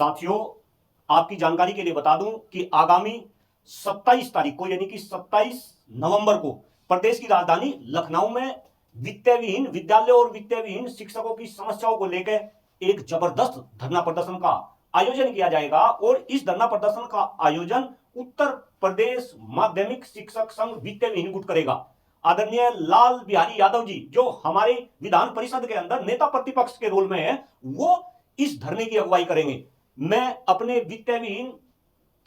साथियों, आपकी जानकारी के लिए बता दूं कि आगामी 27 तारीख को यानी कि 27 नवंबर को प्रदेश की राजधानी लखनऊ में वित्तीय विहीन विद्यालय और वित्तीय विहीन शिक्षकों की समस्याओं को लेकर एक जबरदस्त धरना प्रदर्शन का आयोजन किया जाएगा। और इस धरना प्रदर्शन का आयोजन उत्तर प्रदेश माध्यमिक शिक्षक संघ वित्तीय विहीन गुट करेगा। आदरणीय लाल बिहारी यादव जी, जो हमारे विधान परिषद के अंदर नेता प्रतिपक्ष के रोल में है, वो इस धरने की अगुवाई करेंगे। मैं अपने वित्तीय विहीन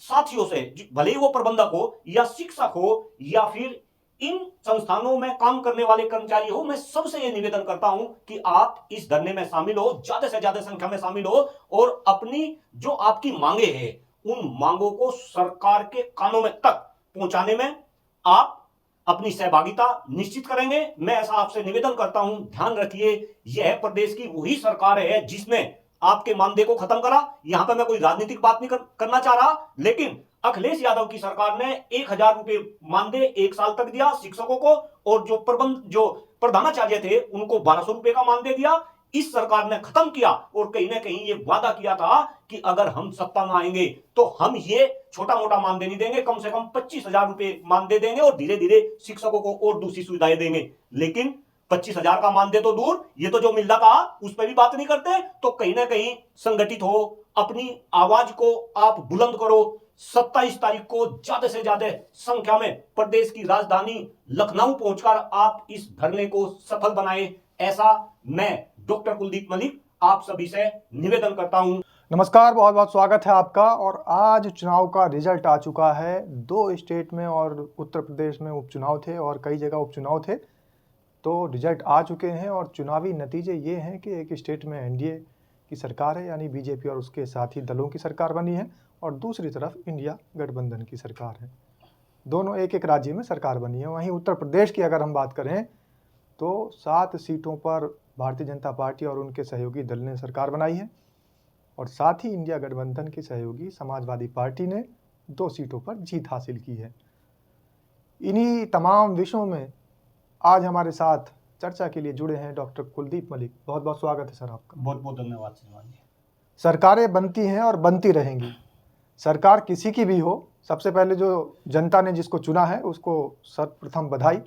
साथियों से, भले ही वो प्रबंधक हो या शिक्षक हो या फिर इन संस्थानों में काम करने वाले कर्मचारी हो, मैं सबसे ये निवेदन करता हूं कि आप इस धरने में शामिल हो, ज्यादा से ज्यादा संख्या में शामिल हो और अपनी जो आपकी मांगे हैं उन मांगों को सरकार के कानों में तक पहुंचाने में आप अपनी सहभागिता निश्चित करेंगे। मैं ऐसा आपसे निवेदन करता हूं। ध्यान रखिए, यह प्रदेश की वही सरकार है जिसने आपके मानदेय को खत्म करा। यहां पर मैं कोई राजनीतिक बात नहीं करना चाह रहा, लेकिन अखिलेश यादव की सरकार ने 1000 रुपए मानदेय 1 साल तक दिया शिक्षकों को, और जो प्रधानाचार्य थे उनको 1200 रुपए का मानदेय दिया। इस सरकार ने खत्म किया और कहीं ना कहीं ये वादा किया था कि अगर हम सत्ता में आएंगे तो हम ये छोटा मोटा मानदेय नहीं देंगे, कम से कम 25,000 रुपए मानदेय देंगे और धीरे धीरे शिक्षकों को और दूसरी सुविधाएं देंगे। लेकिन 25,000 का मानदेय तो दूर, ये तो जो मिल रहा था उस पर भी बात नहीं करते। तो कहीं ना कहीं संगठित हो, अपनी आवाज को आप बुलंद करो। 27 तारीख को ज्यादा से ज्यादा संख्या में प्रदेश की राजधानी लखनऊ पहुंचकर आप इस धरने को सफल बनाए, ऐसा मैं डॉक्टर कुलदीप मलिक आप सभी से निवेदन करता हूं। नमस्कार, बहुत बहुत स्वागत है आपका। और आज चुनाव का रिजल्ट आ चुका है। 2 स्टेट में और उत्तर प्रदेश में उपचुनाव थे और कई जगह उपचुनाव थे, तो रिजल्ट आ चुके हैं। और चुनावी नतीजे ये हैं कि एक स्टेट में एनडीए की सरकार है, यानी बीजेपी और उसके साथी दलों की सरकार बनी है, और दूसरी तरफ इंडिया गठबंधन की सरकार है। दोनों एक एक राज्य में सरकार बनी है। वहीं उत्तर प्रदेश की अगर हम बात करें तो 7 सीटों पर भारतीय जनता पार्टी और उनके सहयोगी दल ने सरकार बनाई है, और साथ ही इंडिया गठबंधन की सहयोगी समाजवादी पार्टी ने 2 सीटों पर जीत हासिल की है। इन्हीं तमाम विषयों में आज हमारे साथ चर्चा के लिए जुड़े हैं डॉक्टर कुलदीप मलिक। बहुत बहुत स्वागत है सर आपका। बहुत बहुत धन्यवाद श्रीमान जी। सरकारें बनती हैं और बनती रहेंगी, सरकार किसी की भी हो। सबसे पहले जो जनता ने जिसको चुना है उसको सर्वप्रथम बधाई।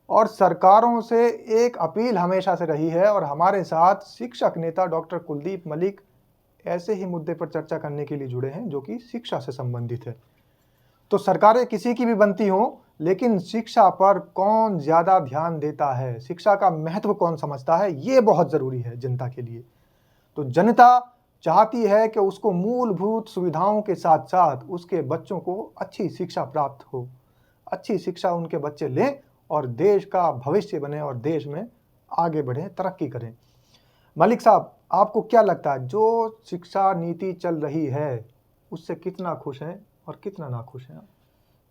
और सरकारों से एक अपील हमेशा से रही है, और हमारे साथ शिक्षक नेता डॉक्टर कुलदीप मलिक ऐसे ही मुद्दे पर चर्चा करने के लिए जुड़े हैं जो कि शिक्षा से संबंधित है। तो सरकारें किसी की भी बनती हों, लेकिन शिक्षा पर कौन ज़्यादा ध्यान देता है, शिक्षा का महत्व कौन समझता है, ये बहुत ज़रूरी है जनता के लिए। तो जनता चाहती है कि उसको मूलभूत सुविधाओं के साथ साथ उसके बच्चों को अच्छी शिक्षा प्राप्त हो, अच्छी शिक्षा उनके बच्चे लें और देश का भविष्य बने और देश में आगे बढ़ें, तरक्की करें। मलिक साहब, आपको क्या लगता है जो शिक्षा नीति चल रही है उससे कितना खुश हैं और कितना नाखुश हैं आप?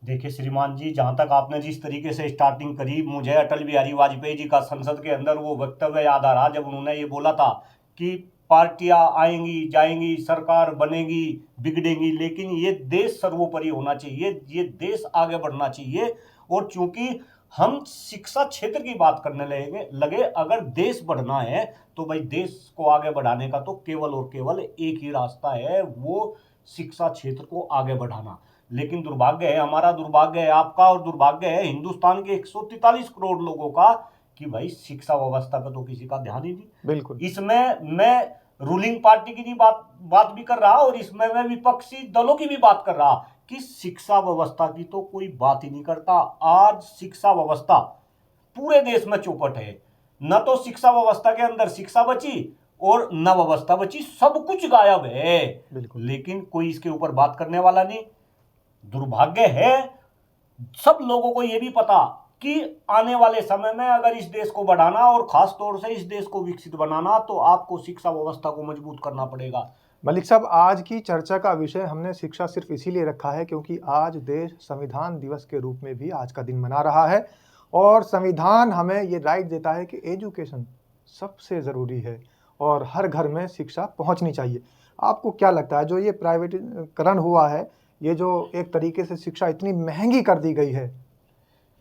देखिए श्रीमान जी, जहां तक आपने जिस तरीके से स्टार्टिंग करी, मुझे अटल बिहारी वाजपेयी जी का संसद के अंदर वो वक्तव्य याद आ रहा, जब उन्होंने ये बोला था कि पार्टियां आएंगी जाएंगी, सरकार बनेगी बिगड़ेंगी, लेकिन ये देश सर्वोपरि होना चाहिए, ये देश आगे बढ़ना चाहिए। और चूंकि हम शिक्षा क्षेत्र की बात करने लगे, अगर देश बढ़ना है तो भाई देश को आगे बढ़ाने का तो केवल और केवल एक ही रास्ता है, वो शिक्षा क्षेत्र को आगे बढ़ाना। लेकिन दुर्भाग्य है, हमारा दुर्भाग्य है, आपका और दुर्भाग्य है हिंदुस्तान के 143 करोड़ लोगों का, कि भाई शिक्षा व्यवस्था पे तो किसी का ध्यान ही नहीं। बिल्कुल। इसमें मैं रूलिंग पार्टी की बात भी कर रहा और इसमें मैं विपक्षी दलों की भी बात कर रहा कि शिक्षा व्यवस्था की तो कोई बात ही नहीं करता। आज शिक्षा व्यवस्था पूरे देश में चौपट है, न तो शिक्षा व्यवस्था के अंदर शिक्षा बची और न व्यवस्था बची, सब कुछ गायब है। लेकिन कोई इसके ऊपर बात करने वाला नहीं। दुर्भाग्य है सब लोगों को यह भी पता कि आने वाले समय में अगर इस देश को बढ़ाना और खास तौर से इस देश को विकसित बनाना तो आपको शिक्षा व्यवस्था को मजबूत करना पड़ेगा। मलिक साहब, आज की चर्चा का विषय हमने शिक्षा सिर्फ इसीलिए रखा है क्योंकि आज देश संविधान दिवस के रूप में भी आज का दिन मना रहा है, और संविधान हमें ये राइट देता है कि एजुकेशन सबसे ज़रूरी है और हर घर में शिक्षा पहुंचनी चाहिए। आपको क्या लगता है जो ये प्राइवेटीकरण हुआ है, ये जो एक तरीके से शिक्षा इतनी महंगी कर दी गई है,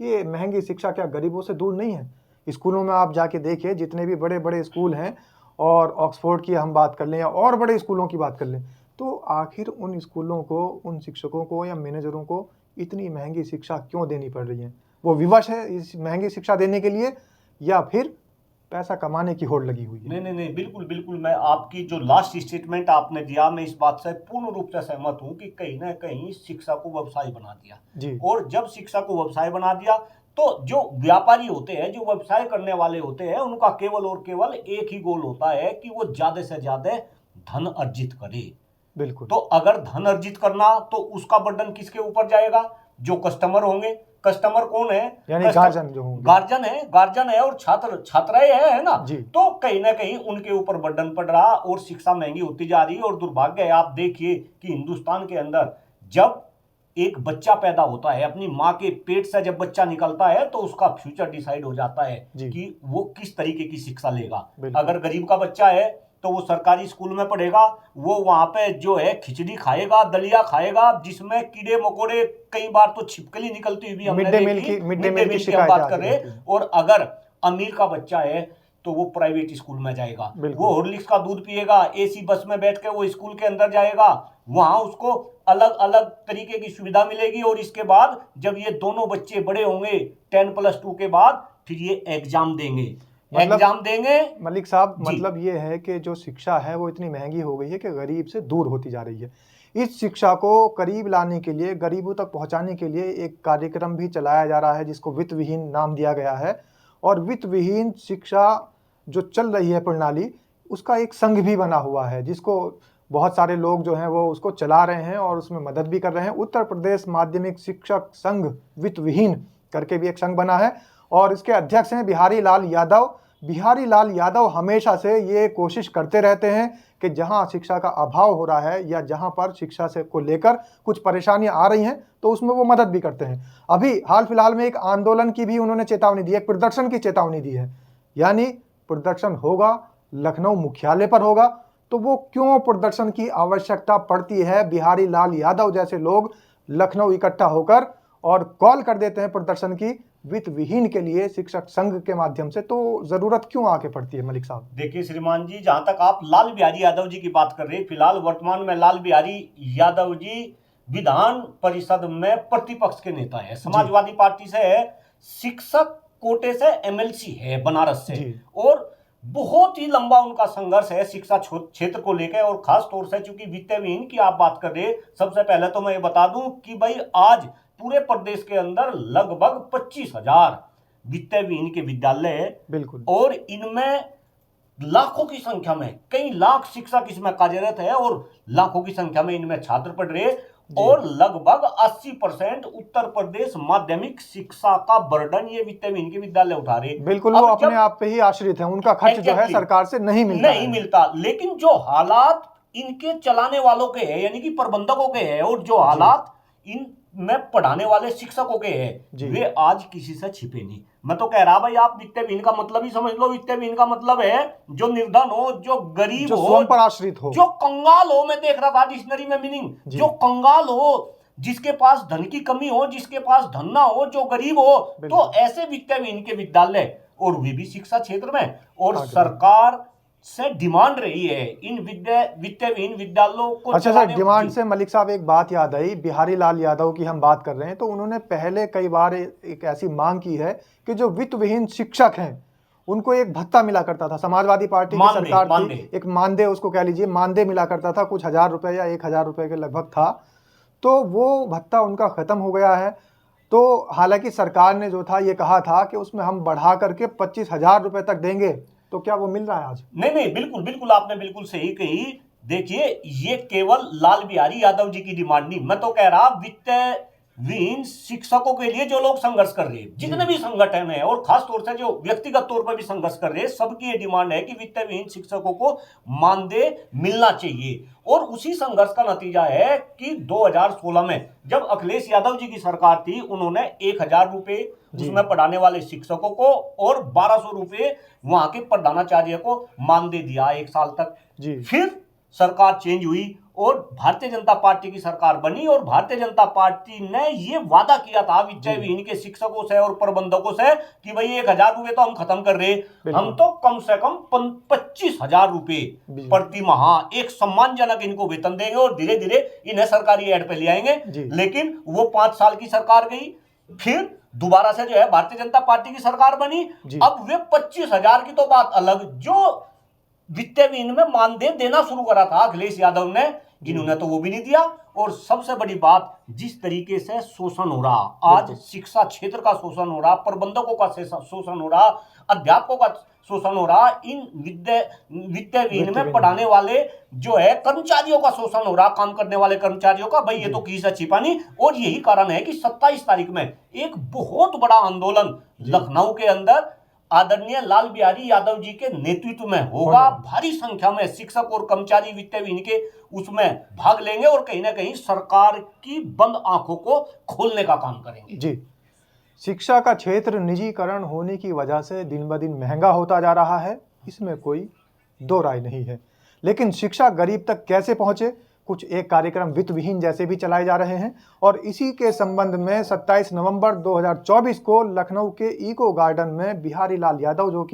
ये महंगी शिक्षा क्या गरीबों से दूर नहीं है? स्कूलों में आप जाके देखिए, जितने भी बड़े बड़े स्कूल हैं, और ऑक्सफोर्ड की हम बात कर लें या और बड़े स्कूलों की बात कर लें, तो आखिर उन स्कूलों को, उन शिक्षकों को या मैनेजरों को इतनी महंगी शिक्षा क्यों देनी पड़ रही है? वो विवश है इस महंगी शिक्षा देने के लिए, या फिर पैसा कमाने की होड़ लगी हुई है? नहीं नहीं नहीं, बिल्कुल बिल्कुल, मैं आपकी जो लास्ट स्टेटमेंट आपने दिया, मैं इस बात से पूर्ण रूप से सहमत हूं कि कहीं ना कहीं शिक्षा को व्यवसाय बना दिया जी, और जब शिक्षा को व्यवसाय बना दिया तो जो व्यापारी होते हैं, जो व्यवसाय करने वाले होते हैं, उनका केवल और केवल एक ही गोल होता है कि वो ज्यादा से ज्यादा धन अर्जित करे। बिल्कुल। तो अगर धन अर्जित करना तो उसका बर्डन किसके ऊपर जाएगा? जो कस्टमर होंगे। कस्टमर कौन है? यानी गार्जियन जो होंगे। गार्जियन है और छात्राएं है ना। जी। तो कहीं ना कहीं उनके ऊपर बर्डन पड़ रहा और शिक्षा महंगी होती जा रही है। और दुर्भाग्य है, आप देखिए कि हिंदुस्तान के अंदर जब एक बच्चा पैदा होता है, अपनी माँ के पेट से जब बच्चा निकलता है तो उसका फ्यूचर डिसाइड हो जाता है जी। कि वो किस तरीके की शिक्षा लेगा। बिल्कुल। अगर गरीब का बच्चा है तो वो सरकारी स्कूल में पढ़ेगा, वो वहां पे जो है खिचड़ी खाएगा, दलिया खाएगा, जिसमें कीड़े मकोड़े, कई बार तो छिपकली निकलती हुई भी हमने देखी। मिड डे मील की हम शिकायत बात कर रहे हैं। और अगर अमीर का बच्चा है तो वो प्राइवेट स्कूल में जाएगा, वो हॉर्लिक्स का दूध पिएगा, एसी बस में बैठ के वो स्कूल के अंदर जाएगा, वहां उसको अलग अलग तरीके की सुविधा मिलेगी। और इसके बाद जब ये दोनों बच्चे बड़े होंगे 10+2 के बाद, फिर ये एग्जाम देंगे। मलिक साहब, मतलब ये है कि जो शिक्षा है वो इतनी महंगी हो गई है कि गरीब से दूर होती जा रही है। इस शिक्षा को करीब लाने के लिए, गरीबों तक पहुंचाने के लिए एक कार्यक्रम भी चलाया जा रहा है जिसको वित्त विहीन नाम दिया गया है। और वित्त विहीन शिक्षा जो चल रही है प्रणाली, उसका एक संघ भी बना हुआ है जिसको बहुत सारे लोग जो हैं वो उसको चला रहे हैं और उसमें मदद भी कर रहे हैं। उत्तर प्रदेश माध्यमिक शिक्षक संघ वित्त विहीन करके भी एक संघ बना है और इसके अध्यक्ष हैं बिहारी लाल यादव। बिहारी लाल यादव हमेशा से ये कोशिश करते रहते हैं कि जहां शिक्षा का अभाव हो रहा है या जहां पर शिक्षा से को लेकर कुछ परेशानियां आ रही हैं तो उसमें वो मदद भी करते हैं। अभी हाल फिलहाल में एक आंदोलन की भी उन्होंने चेतावनी दी है, एक प्रदर्शन की चेतावनी दी है। यानी प्रदर्शन होगा, लखनऊ मुख्यालय पर होगा। तो वो क्यों प्रदर्शन की आवश्यकता पड़ती है? बिहारी लाल यादव जैसे लोग लखनऊ इकट्ठा होकर और कॉल कर देते हैं प्रदर्शन की वित्त विहीन के लिए शिक्षक संघ के माध्यम से, तो जरूरत क्यों आके पड़ती है मलिक साहब? देखिए श्रीमान जी, जहां तक आप लाल बिहारी यादव जी की बात कर रहे हैं, फिलहाल वर्तमान में लाल बिहारी यादव जी विधान परिषद में प्रतिपक्ष के नेता है, समाजवादी पार्टी से है, शिक्षक कोटे से एमएलसी है बनारस से, और बहुत ही लंबा उनका संघर्ष है शिक्षा क्षेत्र को लेकर। और खास तौर से चूंकि वित्त विहीन की आप बात कर रहे हैं, सबसे पहले तो मैं ये बता दूं कि भाई आज पूरे प्रदेश के अंदर लगभग 25,000 वित्त विहीन के विद्यालय है। बिल्कुल। और इनमें लाखों की संख्या में, कई लाख शिक्षक इसमें कार्यरत है और लाखों की संख्या में इनमें छात्र पढ़ रहे हैं। और लगभग 80% उत्तर प्रदेश माध्यमिक शिक्षा का बर्डन ये वित्त विहीन के विद्यालय उठा रहे। बिल्कुल, वो अपने आप पे ही आश्रित है, उनका खर्च जो है सरकार से नहीं मिलता। लेकिन जो हालात इनके चलाने वालों के हैं, यानी कि प्रबंधकों के हैं, और जो हालात इन में पढ़ाने वाले शिक्षकों के हैं, वे आज किसी से छिपे नहीं। मैं तो कह रहा भाई, आप वित्त विहीन का मतलब ही समझ लो। वित्त विहीन का मतलब है जो निर्धन हो, जो गरीब हो, स्वयं पर आश्रित हो, जो कंगाल हो। मैं देख रहा था डिक्शनरी में मीनिंग, जो कंगाल हो, जिसके पास धन की कमी हो, जिसके पास धन ना हो, जो गरीब हो, तो ऐसे वित्त विहीन के विद्यालय, और वे भी शिक्षा क्षेत्र में। और सरकार से डिमांड रही है इन वित्त विहीन विद्यालयों को। अच्छा सर, डिमांड से मलिक साहब एक बात याद आई, बिहारी लाल यादव की हम बात कर रहे हैं, तो उन्होंने पहले कई बार एक ऐसी मांग की है कि जो वित्त विहीन शिक्षक हैं उनको एक भत्ता मिला करता था। समाजवादी पार्टी की सरकार थी, एक मानदेय उसको कह लीजिए, मानदेय मिला करता था, कुछ 1,000 रुपए या 1,000 रुपए के लगभग था। तो वो भत्ता उनका खत्म हो गया है। तो हालांकि सरकार ने जो था ये कहा था कि उसमें हम बढ़ा करके 25,000 रुपए तक देंगे, तो क्या वो मिल रहा है आज? नहीं, बिल्कुल बिल्कुल, आपने बिल्कुल सही कही। देखिए, ये केवल लाल बिहारी यादव जी की डिमांड नहीं, मैं तो कह रहा वित्त विहीन शिक्षकों के लिए जो लोग संघर्ष कर रहे हैं, जितने भी संगठन है, और खास तौर से जो व्यक्तिगत तौर पर भी संघर्ष कर रहे हैं, सबकी ये डिमांड है कि वित्त विहीन शिक्षकों को मानदेय मिलना चाहिए। और उसी संघर्ष का नतीजा है कि 2016 में जब अखिलेश यादव जी की सरकार थी, उन्होंने 1,000 रुपए उसमें पढ़ाने वाले शिक्षकों को और 1,200 रुपए वहां के प्रधानाचार्य को मानदेय दिया 1 साल तक। फिर सरकार चेंज हुई और भारतीय जनता पार्टी की सरकार बनी और भारतीय जनता पार्टी ने ये वादा किया था वित्तीय विहीन के शिक्षकों से और प्रबंधकों से कि भाई 1,000 रुपए तो हम खत्म कर रहे, हम तो कम से कम 25,000 रुपए प्रति माह एक सम्मानजनक इनको वेतन देंगे और धीरे धीरे इन्हें सरकारी एड पे ले आएंगे। लेकिन वो 5 साल की सरकार गई, फिर दोबारा से जो है भारतीय जनता पार्टी की सरकार बनी। अब वे 25,000 की तो बात अलग, जो वित्तीय विहीन में मानदेय देना शुरू करा था अखिलेश यादव ने, जिन्होंने तो वो भी नहीं दिया। और सबसे बड़ी बात, जिस तरीके से शोषण हो रहा, आज शिक्षा क्षेत्र का शोषण हो रहा, प्रबंधकों का शोषण हो रहा, अध्यापकों का शोषण हो रहा, इन वित्तीय विहीन में पढ़ाने वाले जो है कर्मचारियों का शोषण हो रहा, काम करने वाले कर्मचारियों का, भाई ये तो किसी से छिपा नहीं। और यही कारण है कि 27 तारीख में एक बहुत बड़ा आंदोलन लखनऊ के अंदर आदरणीय लाल बिहारी यादव जी के नेतृत्व में होगा। भारी संख्या में शिक्षक और कर्मचारी वित्तीय विहीन के उसमें भाग लेंगे और कहीं ना कहीं सरकार की बंद आंखों को खोलने का काम करेंगे। जी, शिक्षा का क्षेत्र निजीकरण होने की वजह से दिन ब दिन महंगा होता जा रहा है, इसमें कोई दो राय नहीं है। लेकिन शिक्षा गरीब तक कैसे पहुंचे, कुछ एक कार्यक्रम वित्त विहीन जैसे भी चलाए जा रहे हैं। और इसी के संबंध में 27 नवंबर 2024 को लखनऊ के इको गार्डन में बिहारी लाल यादव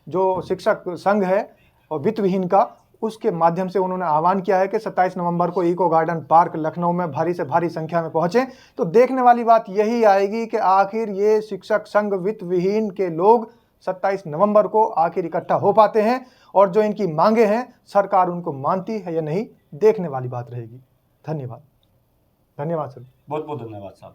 जो शिक्षक संघ है और वित्त विहीन का, उसके माध्यम से उन्होंने आह्वान किया है कि 27 नवंबर को इको गार्डन पार्क लखनऊ में भारी से भारी संख्या में पहुंचे। तो देखने वाली बात यही आएगी कि आखिर ये शिक्षक संघ वित्त विहीन के लोग 27 नवंबर को आखिर इकट्ठा हो पाते हैं और जो इनकी मांगे हैं सरकार उनको मानती है या नहीं, देखने वाली बात रहेगी। धन्यवाद। धन्यवाद सर। बहुत बहुत धन्यवाद साहब।